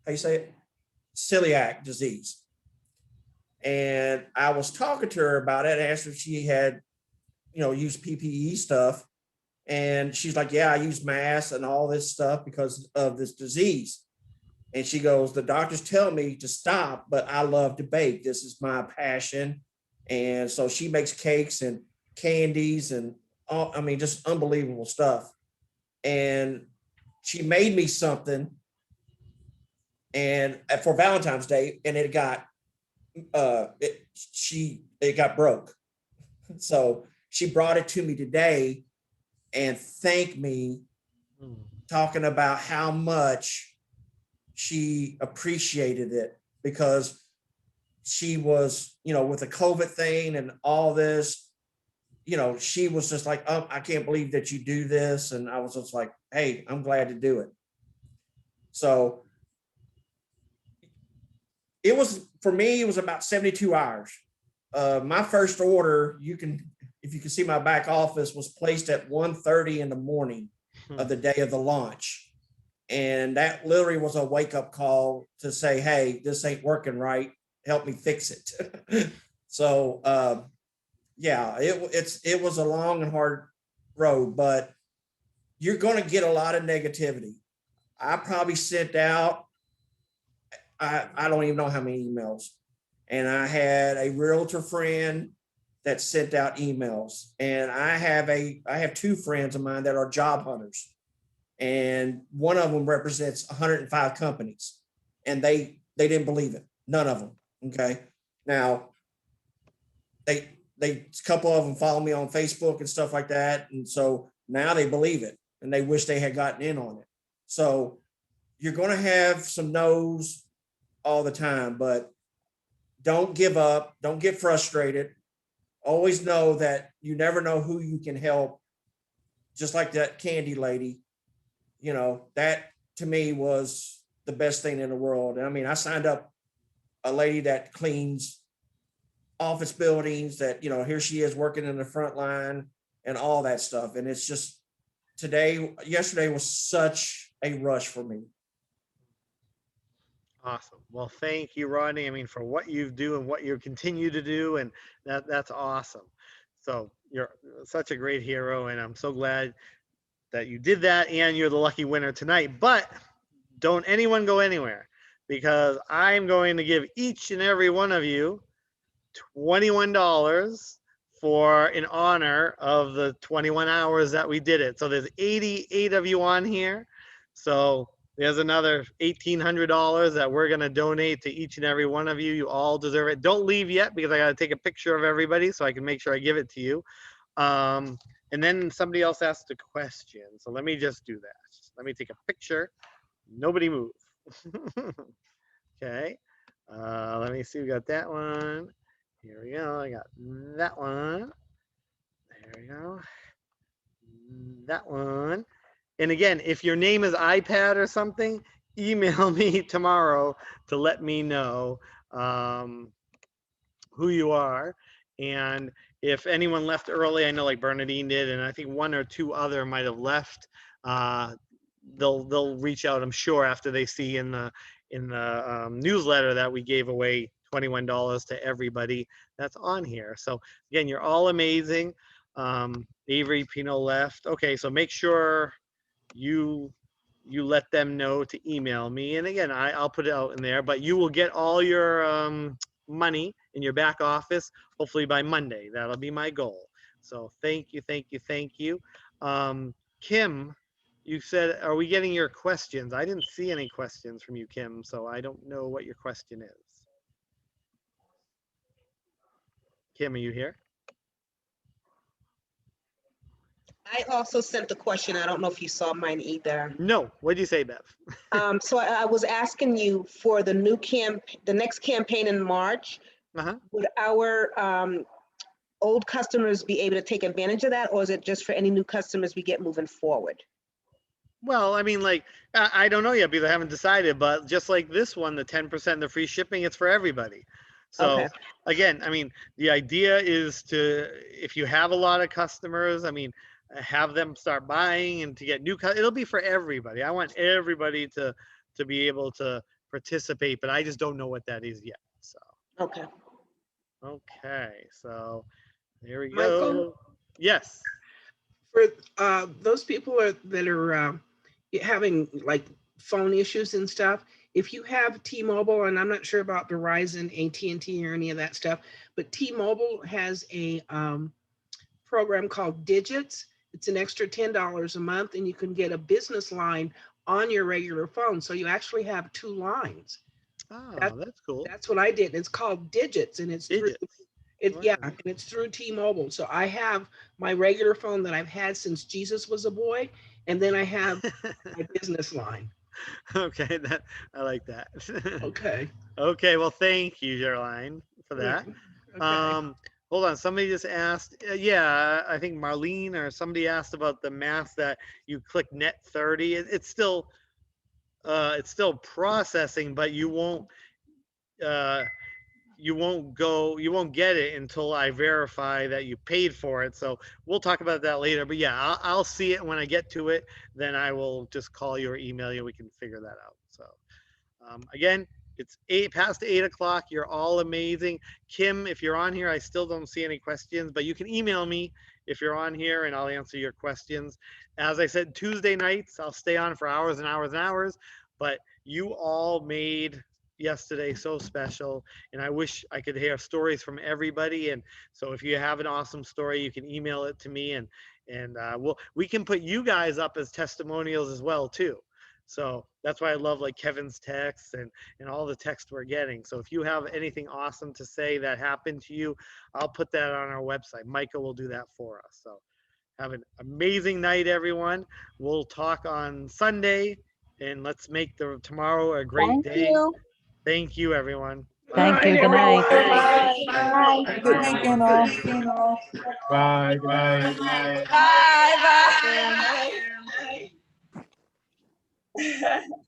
how you say it? Celiac disease. And I was talking to her about it, asked her if she had, used PPE stuff. And she's like, yeah, I use masks and all this stuff because of this disease. And she goes, the doctors tell me to stop, but I love to bake. This is my passion. And so she makes cakes and candies and just unbelievable stuff. And she made me something and for Valentine's Day, and it got broke. So she brought it to me today and thanked me, talking about how much she appreciated it because she was, with the COVID thing and all this, she was just like, oh, I can't believe that you do this. And I was just like, hey, I'm glad to do it. So for me, it was about 72 hours. My first order, if you can see my back office, was placed at 1:30 in the morning of the day of the launch. And that literally was a wake-up call to say, hey, this ain't working right. Help me fix it. So it was a long and hard road, but you're going to get a lot of negativity. I probably sent out, I don't even know how many emails. And I had a realtor friend that sent out emails. And I have 2 friends of mine that are job hunters. And one of them represents 105 companies, and they didn't believe it. None of them. Okay. Now a couple of them follow me on Facebook and stuff like that. And so now they believe it and they wish they had gotten in on it. So you're going to have some no's all the time, but don't give up. Don't get frustrated. Always know that you never know who you can help. Just like that candy lady. That to me was the best thing in the world. I mean, I signed up a lady that cleans office buildings that, here she is working in the front line and all that stuff. And it's just yesterday was such a rush for me. Awesome. Well, thank you, Rodney. I mean, for what you do and what you continue to do, and that's awesome. So you're such a great hero, and I'm so glad that you did that, and you're the lucky winner tonight. But don't anyone go anywhere, because I'm going to give each and every one of you $21 for in honor of the 21 hours that we did it. So there's 88 of you on here. So there's another $1,800 that we're going to donate to each and every one of you. You all deserve it. Don't leave yet, because I got to take a picture of everybody so I can make sure I give it to you. And then somebody else asked a question. So let me just do that. Let me take a picture. Nobody move. Okay. Let me see. We got that one. Here we go. I got that one. There we go. That one. And again, if your name is iPad or something, email me tomorrow to let me know who you are. And if anyone left early, I know like Bernadine did, and I think one or two other might have left. They'll reach out, I'm sure, after they see in the newsletter that we gave away $21 to everybody that's on here. So again, you're all amazing. Avery Pino left. Okay, so make sure you let them know to email me. And again, I'll put it out in there, but you will get all your money in your back office, hopefully by Monday. That'll be my goal. So thank you, thank you, thank you. Kim, you said, are we getting your questions? I didn't see any questions from you, Kim, so I don't know what your question is. Kim, are you here? I also sent the question. I don't know if you saw mine either. No. What did you say, Bev? So I was asking you for the the next campaign in March. Would our old customers be able to take advantage of that, or is it just for any new customers we get moving forward? Well, I mean, like, I don't know yet because I haven't decided, but just like this one, the 10%, the free shipping, it's for everybody. So Okay. again, I mean, the idea is to, if you have a lot of customers, I mean, have them start buying and to get new, it'll be for everybody. I want everybody to be able to participate, but I just don't know what that is yet. So. Okay. Okay, so there we Michael? go. Yes. For those people that are having like phone issues and stuff, if you have T-Mobile, and I'm not sure about Verizon, AT&T, or any of that stuff, but T-Mobile has a program called Digits. It's an extra $10 a month, and you can get a business line on your regular phone. So you actually have two lines. Oh, that's cool. That's what I did. It's called Digits, and it's Digits. yeah, and it's through T-Mobile. So I have my regular phone that I've had since Jesus was a boy, and then I have my business line. Okay, I like that. Okay. Okay, well, thank you, Gerline, for that. Okay. Hold on, somebody just asked. Yeah, I think Marlene or somebody asked about the math that you click net 30. It's still processing, but you won't get it until I verify that you paid for it. So we'll talk about that later. But yeah, I'll see it when I get to it. Then I will just call you or email you. We can figure that out. So again, it's past 8 o'clock. You're all amazing. Kim, if you're on here, I still don't see any questions, but you can email me if you're on here and I'll answer your questions. As I said, Tuesday nights, I'll stay on for hours and hours and hours, but you all made yesterday so special, and I wish I could hear stories from everybody. And so if you have an awesome story, you can email it to me, and we can put you guys up as testimonials as well too. So that's why I love like Kevin's texts and all the texts we're getting. So if you have anything awesome to say that happened to you, I'll put that on our website. Micah will do that for us. So have an amazing night, everyone. We'll talk on Sunday, and let's make tomorrow a great day. You. Thank you, everyone. Thank you. Good night. Bye. Good weekend all. Bye. Good night. Bye. Bye.